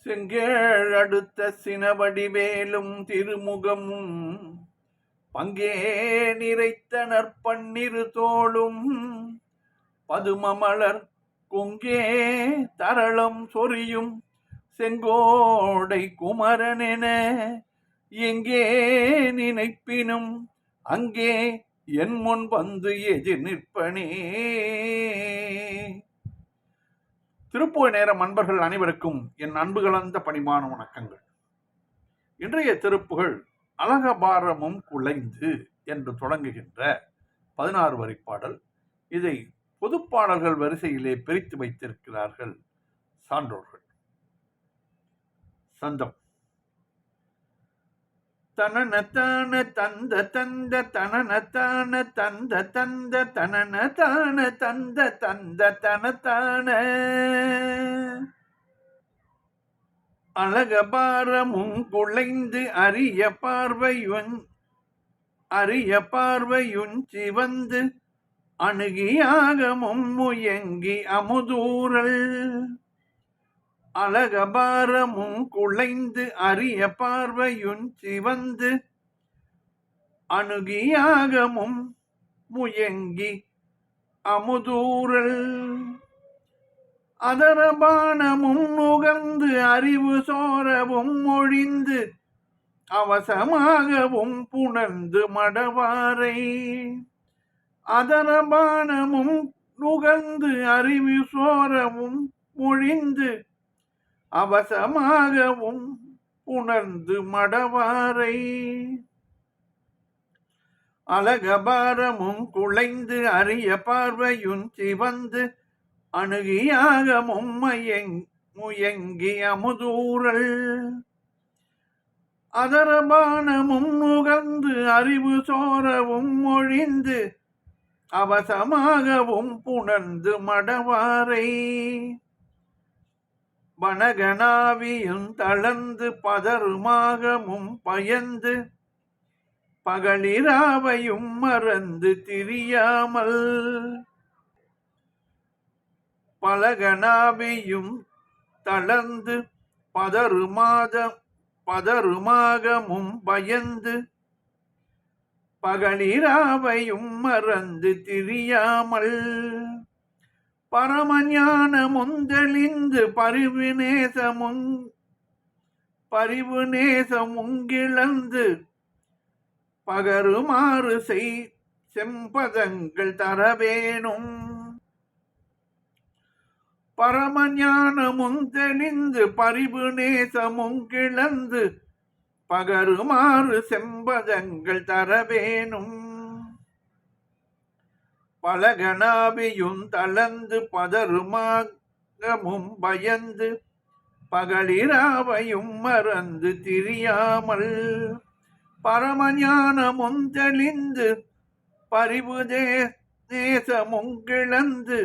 செங்கேழ் அடுத்த சினவடிவேலும் திருமுகமும் பங்கே நிறைத்த நற்பன்னிரு தோளும் பதுமமலர் கொங்கே தரளம் சொரியும் செங்கோடை குமரனென எங்கே நினைப்பினும் அங்கே என் முன் வந்து எதிர் நிற்பனே. திருப்புகழ் நேரம் அன்பர்கள் அனைவருக்கும் என் அன்பு கலந்த பணிவான வணக்கங்கள். இன்றைய திருப்புகழ் அழகபாரமும் குலைந்து என்று தொடங்குகின்ற 16 வரி பாடல். இதை பொதுப்பாடல்கள் வரிசையிலே பிரித்து வைத்திருக்கிறார்கள் சான்றோர்கள். சந்தம் தனனத்தான தந்த தந்த தனனத்தான தந்த தந்த தனனத்தான தந்த தந்த தனத்தான அழகபாரமும் குலைந்து அரிய பார்வையுன் சிவந்து அணுகியாகமும் முயங்கி அமுதூரல். அழகபாரமும் குலைந்து அரிய பார்வையுன் சிவந்து அணுகியாகமும் முயங்கி அமுதூரல். அதரபானமும் நுகர்ந்து அறிவு சோரவும் மொழிந்து அவசமாகவும் புணர்ந்து மடவாரை. அதரபானமும் நுகர்ந்து அறிவு சோரவும் மொழிந்து அவசமாகவும் புணர்ந்து மடவாரை. அழகபாரமும் குலைந்து அரிய பார்வையுன் சிவந்து அணுகியாகமும் முயங்கி அமுதூரல். அதரபானமும் நுகர்ந்து அறிவு சோரவும் மொழிந்து அவசமாகவும் புணர்ந்து மடவாரை. வனகனாவியும் தளர்ந்து பதறுமாகமும் பயந்து பகலிராவையும் மறந்து திரியாமல். பலகனாவியும் தளர்ந்து பதறுமாகமும் பயந்து பகலிராவையும் மறந்து திரியாமல். பரமஞானமும் தெளிந்து பரிவு நேசமுங்கிழந்து பகருமாறு செம்பதங்கள் தரவேணும். பரமஞானமும் தெளிந்து பரிவு நேசமுங்கிழந்து பகருமாறு செம்பதங்கள் தரவேணும். பலகனாவியும் தளர்ந்து பதறுமாகமும் பயந்து பகலிராவையும் மறந்து திரியாமல். பரமஞானமும் தெளிந்து பரிவு நேசமுங்கிழந்து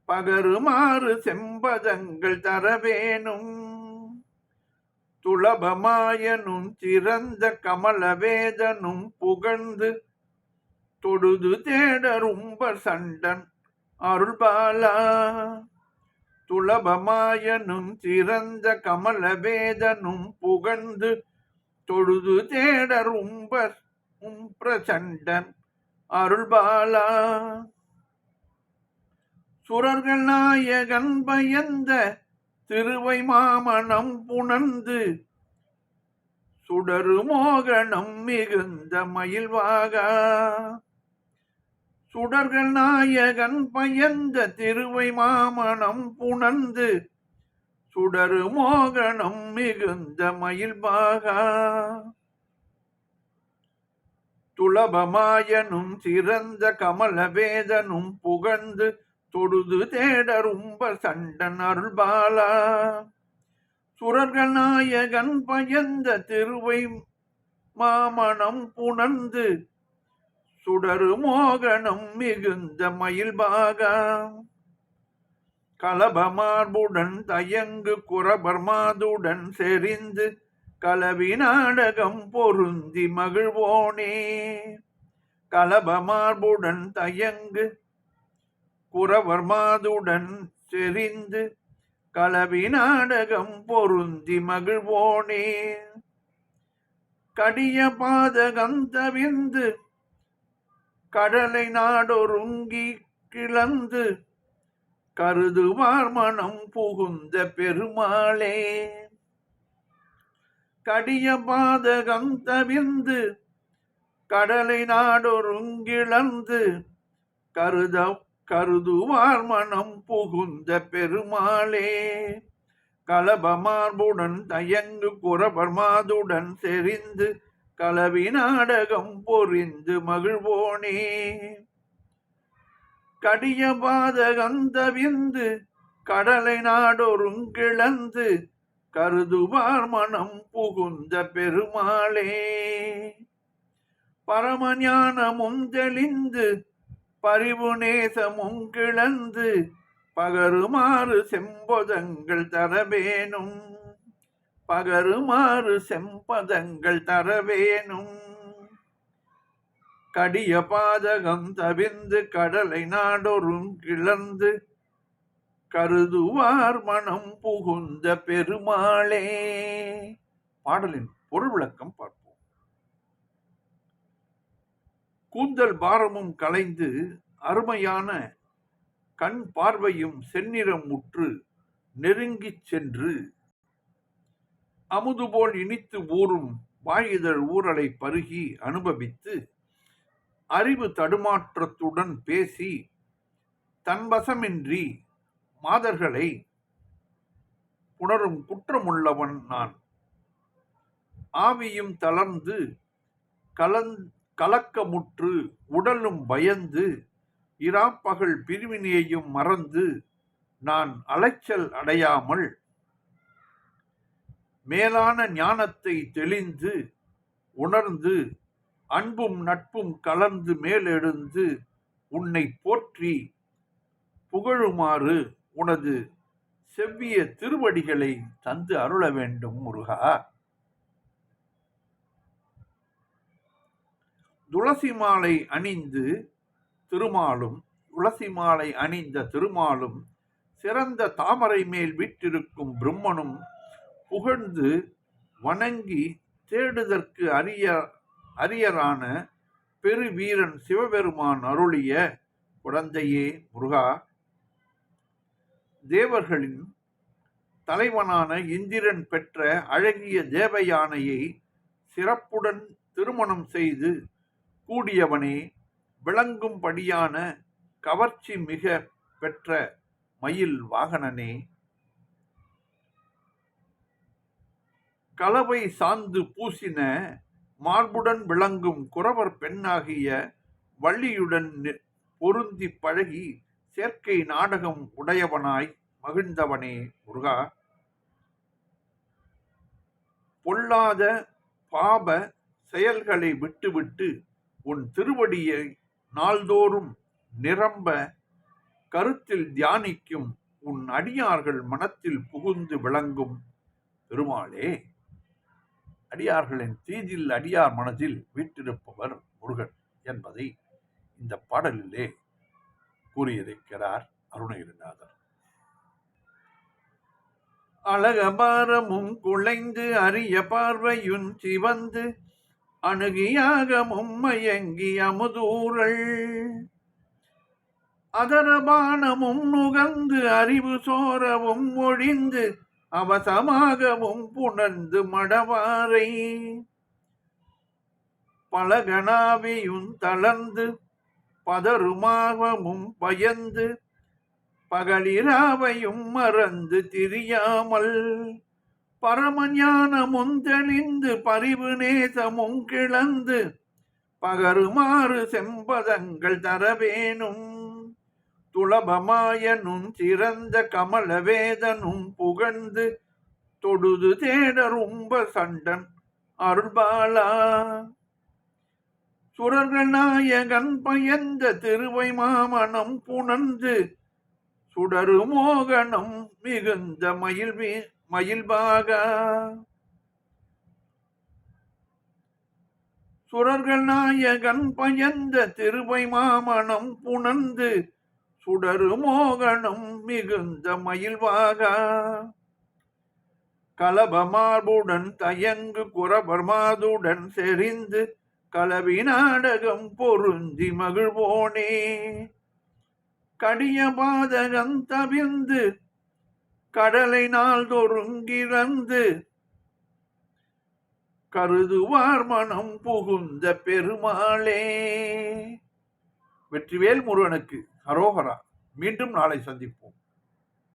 பகருமாறு செம்பதங்கள் தரவேணும். துளபமாயனும் சிறந்த கமலவேதனும் புகழ்ந்து தொழுது தேடரும்ப சண்டன் அருள்பாலா. துளபமாயனும் சிறந்த கமலவேதனும் புகழ்ந்து தொழுது தேடரும்ப சண்டன் அருள்பாலா. சுரர்கள் நாயகன் பயந்த திருவை மாமணம் புணர்ந்து சுடரு மோகனம் மிகுந்த மயில்வாகா. சுடர்கள் நாயகன் பயந்த திருவை மாமணம் புணர்ந்து சுடரு மோகனம் மிகுந்த மயில்வாகா. துளபமாயனும் சிறந்த கமலவேதனும் புகழ்ந்து தொழுது தேடரும்ப சண்டன் அருள்பாலா. சுரர்கள் நாயகன் பயந்த திருவை மாமணம் புணர்ந்து சுடரு மோகனம் மிகுந்த மயில்பாகா. கலபமார்புடன் தயங்கு குரபர்மாதுடன் செறிந்து கலவி நாடகம் பொருந்தி மகிழ்வோனே. கலபமார்புடன் தயங்கு குரவர்மாதுடன் செறிந்து கலவி நாடகம் பொருந்தி மகிழ்வோனே. கடிய பாதகம் தவிர்ந்து கடலை நாடொருங்கி கிளந்து கருதுவார் மனம் புகுந்த பெருமாளே. கடிய பாதகம் தவிர்ந்து கடலை நாடொருங்கிழந்து கருதுவார் மனம் புகுந்த பெருமாளே. கலபமார்புடன் தயங்கு குரபர்மாதுடன் செறிந்து கலவி நாடகம் பொறிந்து மகிழ்வோனே. கடிய பாதகம் தவிர்ந்து கடலை நாடொருங்கிழந்து கருதுவார் மனம் புகுந்த பெருமாளே. பரமஞானமும் தெளிந்து பரிவு நேசமும் கிளந்து பகருமாறு செம்பதங்கள் தரவேணும். பகருமாறு செம்பதங்கள் தரவேணும். கடிய பாதகம் தவிர்ந்து கடலை நாடொரும் கிளர்ந்து கருதுவார் மனம் புகுந்த பெருமாளே. பாடலின் பொருள் விளக்கம் பார்ப்போம். கூந்தல் பாரமும் கலைந்து அருமையான கண் பார்வையும் செந்நிறம் முற்று நெருங்கிச் சென்று அமுது போல் இனித்து ஊறும் வாயுதழ் ஊரலை பருகி அனுபவித்து அறிவு தடுமாற்றத்துடன் பேசி தன்வசமின்றி மாதர்களை புணரும் குற்றமுள்ளவன் நான். ஆவியும் தளர்ந்து கலக்கமுற்று உடலும் பயந்து இராப்பகல் பிரிவினையையும் மறந்து நான் அலைச்சல் அடையாமல் மேலான ஞானத்தை தெளிந்து உணர்ந்து அன்பும் நட்பும் கலந்து மேலெழுந்து உன்னை போற்றி புகழுமாறு உனது செவ்விய திருவடிகளை தந்து அருள வேண்டும் முருகா. துளசி மாலை அணிந்து திருமாலும் துளசி மாலை அணிந்த திருமாலும் சிறந்த தாமரை மேல் வீற்றிருக்கும் பிரம்மனும் புகழ்ந்து வணங்கி தேடுதற்கு அரியரான பெருவீரன் சிவபெருமான் அருளிய குழந்தையே முருகா. தேவர்களின் தலைவனான இந்திரன் பெற்ற அழகிய தேவயானையை சிறப்புடன் திருமணம் செய்து கூடியவனே, விளங்கும்படியான கவர்ச்சி மிக பெற்ற மயில் வாகனனே, கலவை சாந்து பூசின மார்புடன் விளங்கும் குறவர் பெண்ணாகிய வள்ளியுடன் பொருந்தி பழகி சேர்க்கை நாடகம் உடையவனாய் மகிழ்ந்தவனே முருகா. பொல்லாத பாப செயல்களை விட்டுவிட்டு உன் திருவடியை நாள்தோறும் நிரம்ப கருத்தில் தியானிக்கும் உன் அடியார்கள் மனத்தில் புகுந்து விளங்கும் பெருமாளே. அடியார்களின் தீதில் அடியார் மனதில் வீற்றிருப்பவர் முருகன் என்பதை இந்த பாடலிலே கூறியிருக்கிறார் அருணகிரிநாதர். அழகபாரமும் குலைந்து அரிய பார்வையுன் சிவந்து அணுகியாகமும் மயங்கி அமுதூரல் அதரபானமும் நுகர்ந்து அறிவு சோரவும் ஒழிந்து அவசமாகவும் புணர்ந்து மடவாரை பலகனாவியும் தளர்ந்து பதருமாகவும் பயந்து பகலிராவையும் மறந்து திரியாமல் பரமஞானமும் தெளிந்து பரிவு நேசமும் கிளந்து பகருமாறு செம்பதங்கள் தரவேணும். துளபமாயனும் சிறந்த கமலவேதனும் புகழ்ந்து தொடுது தேடரும்ப சண்டன் அருள்பாலா. சுரர்கள் நாயகன் பயந்த திருவை மாமனம் புணர்ந்து சுடரு மோகனம் மிகுந்த மயில்பாகா. சுரர்கள் நாயகன் பயந்த திருவை மாமனம் புணர்ந்து சுடரு மோகனும் மிகுந்த மயில்வாகா கலபமார்புடன் தயங்கு குரபர்மாதுடன் செறிந்து கலவி நாடகம் பொருந்தி மகிழ்வோனே கடிய பாதகம் தவிர்ந்து கடலை நாள்தொருங்கிறந்து கருதுவார் மனம் புகுந்த பெருமாளே. வெற்றிவேல் முருகனுக்கு அரோகரா. மீண்டும் நாளை சந்திப்போம்.